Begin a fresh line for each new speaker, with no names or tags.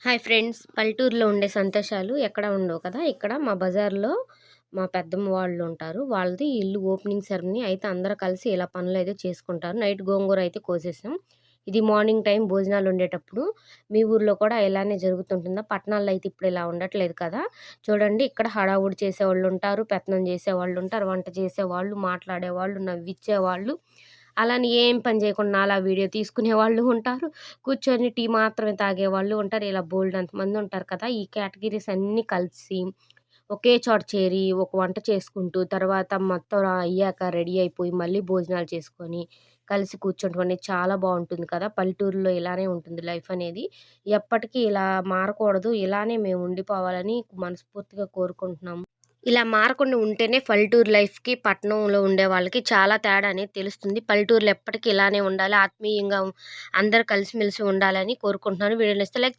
Hi friends! పల్లెటూరులో ఉండే సంతోషాలు ఎక్కడ ఉండవు కదా! ఇక్కడ మా బజార్‌లో మా పెద్దమ్మ వాళ్ళు ఉంటారు. వాళ్ళది ఇల్లు ఓపెనింగ్ సెరమనీ అయితే అందరూ కలిసి ఇలా పనులైతే చేసుకుంటారు. నైట్ గోంగూర అయితే కోసేసాం. ఇది మార్నింగ్ టైం భోజనాలు వండేటప్పుడు. మీ ఊర్లో కూడా ఇలానే జరుగుతుంటుందా? పట్టణాల్లో అయితే ఇప్పుడు ఇలా ఉండట్లేదు కదా! చూడండి ఇక్కడ హడావుడి చేసేవాళ్ళుంటారు, పెత్తనం చేసేవాళ్ళుంటారు, వంట చేసేవాళ్ళు, మాట్లాడేవాళ్ళు, నవ్విచ్చేవాళ్ళు, అలానే ఏం పని చేయకుండా అలా వీడియో తీసుకునేవాళ్ళు ఉంటారు. కూర్చొని టీ మాత్రమే తాగేవాళ్ళు ఉంటారు. ఇలా బోలెడంత మందుంటారు కదా! ఈ కేటగిరీస్ అన్నీ కలిసి ఒకే చోట చేరి ఒక వంట చేసుకుంటూ, తర్వాత మొత్తం అయ్యాక రెడీ అయిపోయి మళ్ళీ భోజనాలు చేసుకొని, కలిసి కూర్చోవడం అనేది చాలా బావుంటుంది కదా! పల్లెటూరులో ఇలానే ఉంటుంది లైఫ్ అనేది. ఎప్పటికీ ఇలా మారకూడదు. ఇలానే మేము ఉండిపోవాలని మనస్ఫూర్తిగా కోరుకుంటున్నాము. ఇలా మారకుండా ఉంటేనే పల్లెటూరు లైఫ్‌కి, పట్టణంలో ఉండే వాళ్ళకి చాలా తేడా అనేది తెలుస్తుంది. పల్లెటూరులో ఎప్పటికి ఇలానే ఉండాలి. ఆత్మీయంగా అందరూ కలిసిమెలిసి ఉండాలని కోరుకుంటున్నాను. వీడియో నచ్చితే లైక్